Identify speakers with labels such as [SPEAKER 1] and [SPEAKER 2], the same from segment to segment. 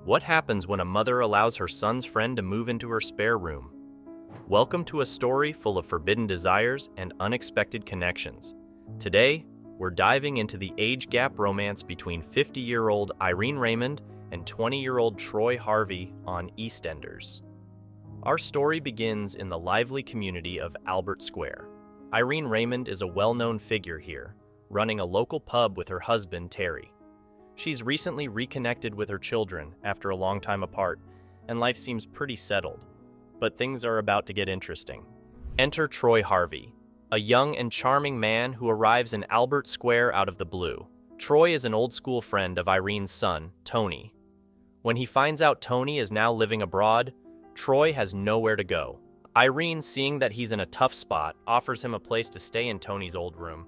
[SPEAKER 1] What happens when a mother allows her son's friend to move into her spare room? Welcome to a story full of forbidden desires and unexpected connections. Today, we're diving into the age gap romance between 50-year-old Irene Raymond and 20-year-old Troy Harvey on EastEnders. Our story begins in the lively community of Albert Square. Irene Raymond is a well-known figure here, running a local pub with her husband, Terry. She's recently reconnected with her children after a long time apart, and life seems pretty settled. But things are about to get interesting. Enter Troy Harvey, a young and charming man who arrives in Albert Square out of the blue. Troy is an old-school friend of Irene's son, Tony. When he finds out Tony is now living abroad, Troy has nowhere to go. Irene, seeing that he's in a tough spot, offers him a place to stay in Tony's old room.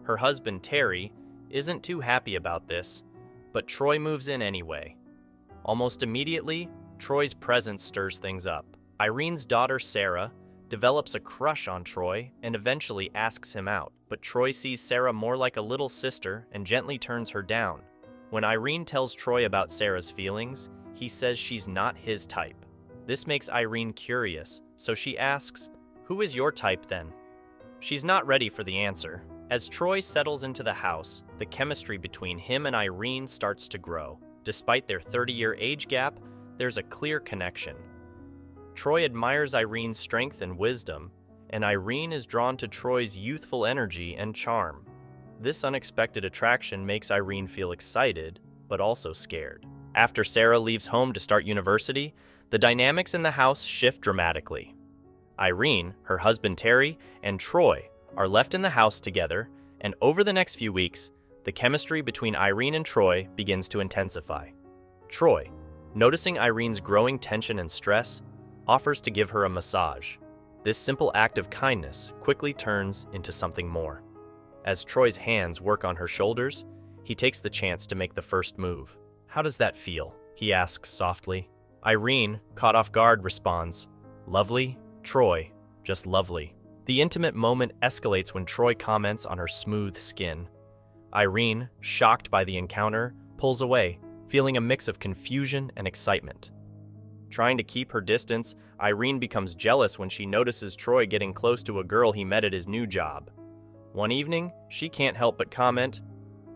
[SPEAKER 1] Her husband, Terry, isn't too happy about this, but Troy moves in anyway. Almost immediately, Troy's presence stirs things up. Irene's daughter, Sarah, develops a crush on Troy and eventually asks him out, but Troy sees Sarah more like a little sister and gently turns her down. When Irene tells Troy about Sarah's feelings, he says she's not his type. This makes Irene curious, so she asks, "Who is your type then?" She's not ready for the answer. As Troy settles into the house, the chemistry between him and Irene starts to grow. Despite their 30-year age gap, there's a clear connection. Troy admires Irene's strength and wisdom, and Irene is drawn to Troy's youthful energy and charm. This unexpected attraction makes Irene feel excited, but also scared. After Sarah leaves home to start university, the dynamics in the house shift dramatically. Irene, her husband Terry, and Troy are left in the house together, and over the next few weeks, the chemistry between Irene and Troy begins to intensify. Troy, noticing Irene's growing tension and stress, offers to give her a massage. This simple act of kindness quickly turns into something more. As Troy's hands work on her shoulders, he takes the chance to make the first move. "How does that feel?" he asks softly. Irene, caught off guard, responds, "Lovely, Troy, just lovely." The intimate moment escalates when Troy comments on her smooth skin. Irene, shocked by the encounter, pulls away, feeling a mix of confusion and excitement. Trying to keep her distance, Irene becomes jealous when she notices Troy getting close to a girl he met at his new job. One evening, she can't help but comment,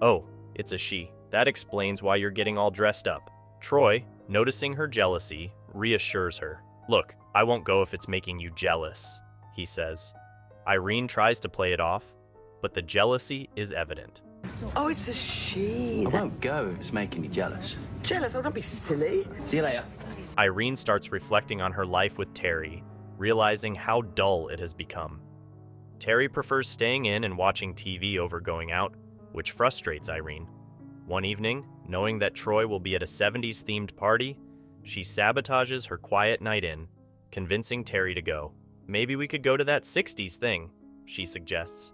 [SPEAKER 1] "Oh, it's a she. That explains why you're getting all dressed up." Troy, noticing her jealousy, reassures her. "Look, I won't go if it's making you jealous," he says. Irene tries to play it off, but the jealousy is evident.
[SPEAKER 2] Oh, it's a she.
[SPEAKER 3] I won't go if it's making you jealous.
[SPEAKER 2] Jealous? Oh, don't be silly.
[SPEAKER 3] See you later.
[SPEAKER 1] Irene starts reflecting on her life with Terry, realizing how dull it has become. Terry prefers staying in and watching TV over going out, which frustrates Irene. One evening, knowing that Troy will be at a 70s-themed party, she sabotages her quiet night in, convincing Terry to go. "Maybe we could go to that 60s thing," she suggests.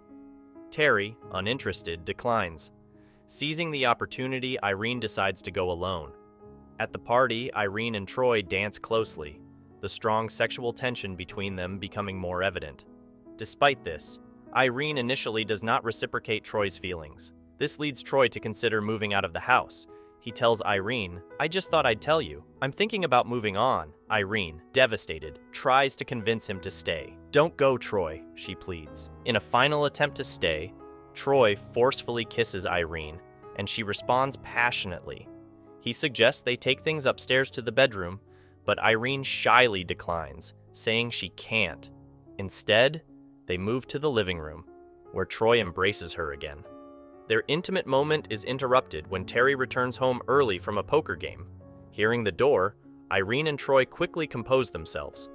[SPEAKER 1] Terry, uninterested, declines. Seizing the opportunity, Irene decides to go alone. At the party, Irene and Troy dance closely, the strong sexual tension between them becoming more evident. Despite this, Irene initially does not reciprocate Troy's feelings. This leads Troy to consider moving out of the house. He tells Irene, "I just thought I'd tell you. I'm thinking about moving on." Irene, devastated, tries to convince him to stay. "Don't go, Troy," she pleads. In a final attempt to stay, Troy forcefully kisses Irene, and she responds passionately. He suggests they take things upstairs to the bedroom, but Irene shyly declines, saying she can't. Instead, they move to the living room, where Troy embraces her again. Their intimate moment is interrupted when Terry returns home early from a poker game. Hearing the door, Irene and Troy quickly compose themselves.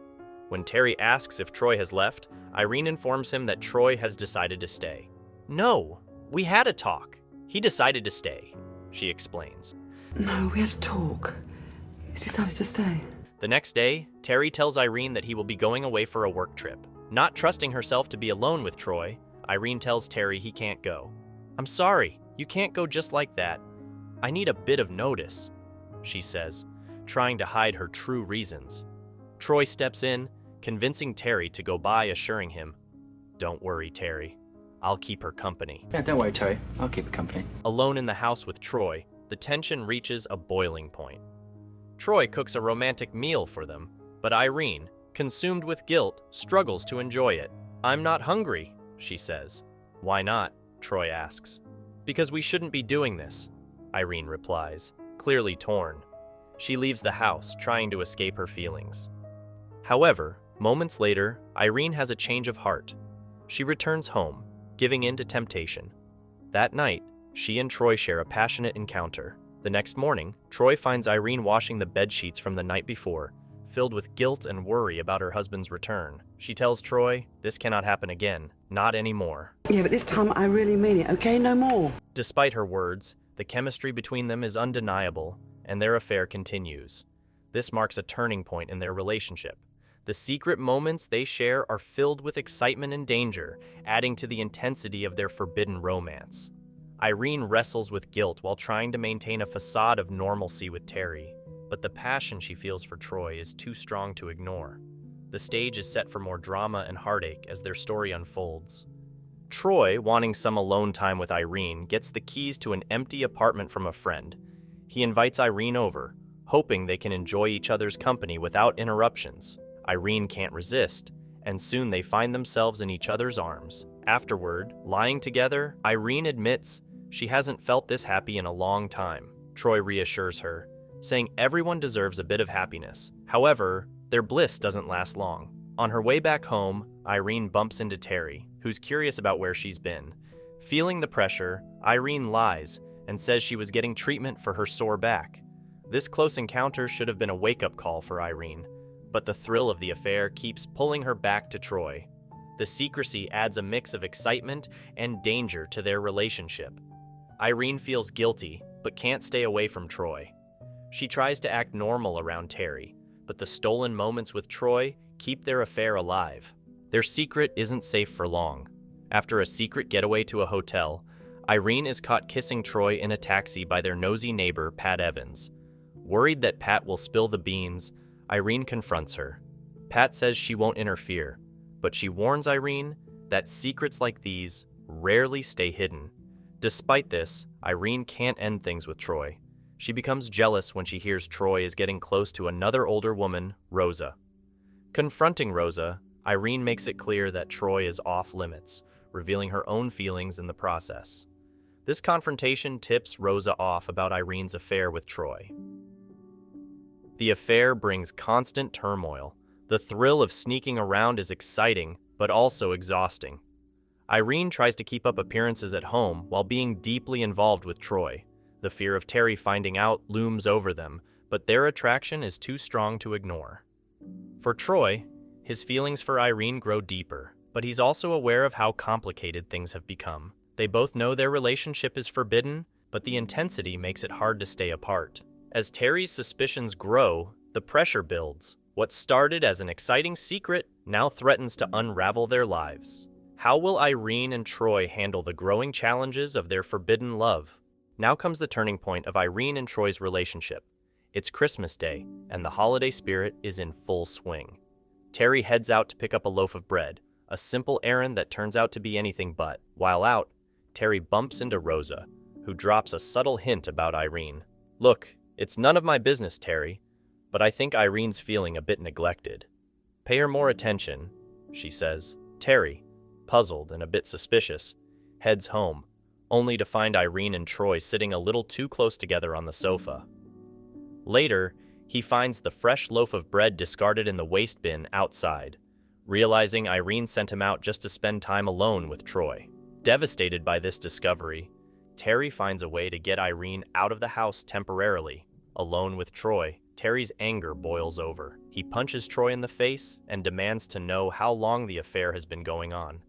[SPEAKER 1] When Terry asks if Troy has left, Irene informs him that Troy has decided to stay. "No, we had a talk. He decided to stay," she explains.
[SPEAKER 2] No, we had to talk. He's decided to stay.
[SPEAKER 1] The next day, Terry tells Irene that he will be going away for a work trip. Not trusting herself to be alone with Troy, Irene tells Terry he can't go. "I'm sorry, you can't go just like that. I need a bit of notice," she says, trying to hide her true reasons. Troy steps in, convincing Terry to go by, assuring him, "Don't worry, Terry. I'll keep her company."
[SPEAKER 3] Yeah, don't worry, Terry. I'll keep her company.
[SPEAKER 1] Alone in the house with Troy, the tension reaches a boiling point. Troy cooks a romantic meal for them, but Irene, consumed with guilt, struggles to enjoy it. "I'm not hungry," she says. "Why not?" Troy asks. "Because we shouldn't be doing this," Irene replies, clearly torn. She leaves the house, trying to escape her feelings. However, moments later, Irene has a change of heart. She returns home, giving in to temptation. That night, she and Troy share a passionate encounter. The next morning, Troy finds Irene washing the bedsheets from the night before, filled with guilt and worry about her husband's return. She tells Troy, "This cannot happen again, not anymore."
[SPEAKER 2] Yeah, but this time I really mean it, okay? No more.
[SPEAKER 1] Despite her words, the chemistry between them is undeniable, and their affair continues. This marks a turning point in their relationship. The secret moments they share are filled with excitement and danger, adding to the intensity of their forbidden romance. Irene wrestles with guilt while trying to maintain a facade of normalcy with Terry, but the passion she feels for Troy is too strong to ignore. The stage is set for more drama and heartache as their story unfolds. Troy, wanting some alone time with Irene, gets the keys to an empty apartment from a friend. He invites Irene over, hoping they can enjoy each other's company without interruptions. Irene can't resist, and soon they find themselves in each other's arms. Afterward, lying together, Irene admits she hasn't felt this happy in a long time. Troy reassures her, saying everyone deserves a bit of happiness. However, their bliss doesn't last long. On her way back home, Irene bumps into Terry, who's curious about where she's been. Feeling the pressure, Irene lies and says she was getting treatment for her sore back. This close encounter should have been a wake-up call for Irene, but the thrill of the affair keeps pulling her back to Troy. The secrecy adds a mix of excitement and danger to their relationship. Irene feels guilty, but can't stay away from Troy. She tries to act normal around Terry, but the stolen moments with Troy keep their affair alive. Their secret isn't safe for long. After a secret getaway to a hotel, Irene is caught kissing Troy in a taxi by their nosy neighbor, Pat Evans. Worried that Pat will spill the beans, Irene confronts her. Pat says she won't interfere, but she warns Irene that secrets like these rarely stay hidden. Despite this, Irene can't end things with Troy. She becomes jealous when she hears Troy is getting close to another older woman, Rosa. Confronting Rosa, Irene makes it clear that Troy is off limits, revealing her own feelings in the process. This confrontation tips Rosa off about Irene's affair with Troy. The affair brings constant turmoil. The thrill of sneaking around is exciting, but also exhausting. Irene tries to keep up appearances at home while being deeply involved with Troy. The fear of Terry finding out looms over them, but their attraction is too strong to ignore. For Troy, his feelings for Irene grow deeper, but he's also aware of how complicated things have become. They both know their relationship is forbidden, but the intensity makes it hard to stay apart. As Terry's suspicions grow, the pressure builds. What started as an exciting secret now threatens to unravel their lives. How will Irene and Troy handle the growing challenges of their forbidden love? Now comes the turning point of Irene and Troy's relationship. It's Christmas Day, and the holiday spirit is in full swing. Terry heads out to pick up a loaf of bread, a simple errand that turns out to be anything but. While out, Terry bumps into Rosa, who drops a subtle hint about Irene. "Look, it's none of my business, Terry, but I think Irene's feeling a bit neglected. Pay her more attention," she says. Terry, puzzled and a bit suspicious, heads home, only to find Irene and Troy sitting a little too close together on the sofa. Later, he finds the fresh loaf of bread discarded in the waste bin outside, realizing Irene sent him out just to spend time alone with Troy. Devastated by this discovery, Terry finds a way to get Irene out of the house temporarily. Alone with Troy, Terry's anger boils over. He punches Troy in the face and demands to know how long the affair has been going on.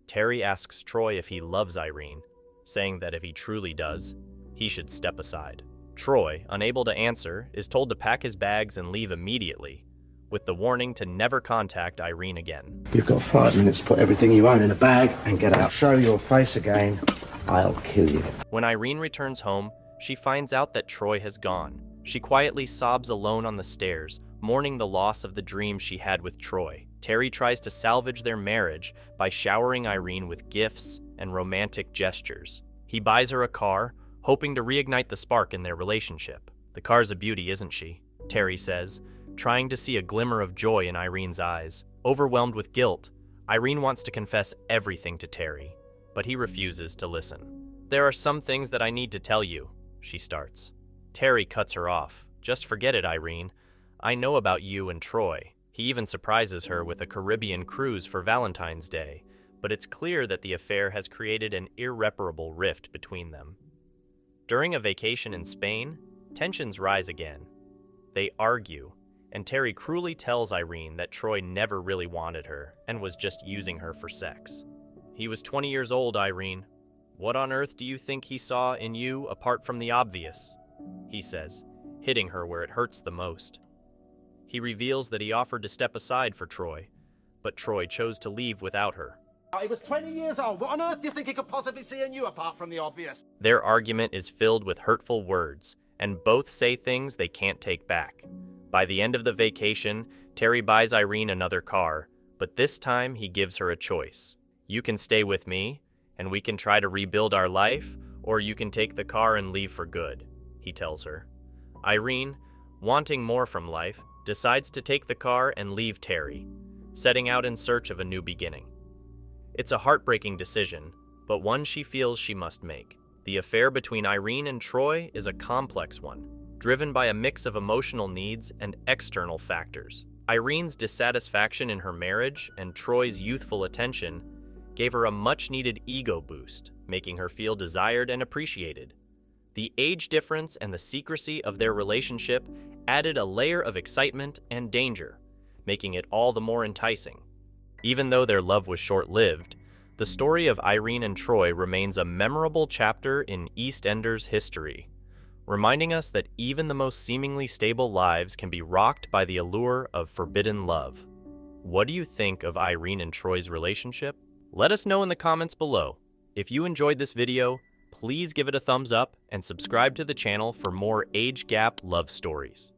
[SPEAKER 1] Terry asks Troy if he loves Irene, saying that if he truly does, he should step aside. Troy, unable to answer, is told to pack his bags and leave immediately, with the warning to never contact Irene again.
[SPEAKER 4] "You've got 5 minutes to put everything you own in a bag and get out. Show your face again, I'll kill you."
[SPEAKER 1] When Irene returns home, she finds out that Troy has gone. She quietly sobs alone on the stairs, mourning the loss of the dreams she had with Troy. Terry tries to salvage their marriage by showering Irene with gifts and romantic gestures. He buys her a car, hoping to reignite the spark in their relationship. The car's a beauty, isn't she? Terry says, trying to see a glimmer of joy in Irene's eyes. Overwhelmed with guilt, Irene wants to confess everything to Terry, but he refuses to listen. "There are some things that I need to tell you," she starts. Terry cuts her off. "Just forget it, Irene. I know about you and Troy." He even surprises her with a Caribbean cruise for Valentine's Day, but it's clear that the affair has created an irreparable rift between them. During a vacation in Spain, tensions rise again. They argue, and Terry cruelly tells Irene that Troy never really wanted her and was just using her for sex. "He was 20 years old, Irene. What on earth do you think he saw in you apart from the obvious?" he says, hitting her where it hurts the most. He reveals that he offered to step aside for Troy, but Troy chose to leave without her.
[SPEAKER 4] He was 20 years old. What on earth do you think he could possibly see in you apart from the obvious?
[SPEAKER 1] Their argument is filled with hurtful words, and both say things they can't take back. By the end of the vacation, Terry buys Irene another car, but this time he gives her a choice. "You can stay with me, and we can try to rebuild our life, or you can take the car and leave for good," he tells her. Irene, wanting more from life, decides to take the car and leave Terry, setting out in search of a new beginning. It's a heartbreaking decision, but one she feels she must make. The affair between Irene and Troy is a complex one, driven by a mix of emotional needs and external factors. Irene's dissatisfaction in her marriage and Troy's youthful attention gave her a much-needed ego boost, making her feel desired and appreciated. The age difference and the secrecy of their relationship added a layer of excitement and danger, making it all the more enticing. Even though their love was short-lived, the story of Irene and Troy remains a memorable chapter in EastEnders history, reminding us that even the most seemingly stable lives can be rocked by the allure of forbidden love. What do you think of Irene and Troy's relationship? Let us know in the comments below. If you enjoyed this video, please give it a thumbs up and subscribe to the channel for more age gap love stories.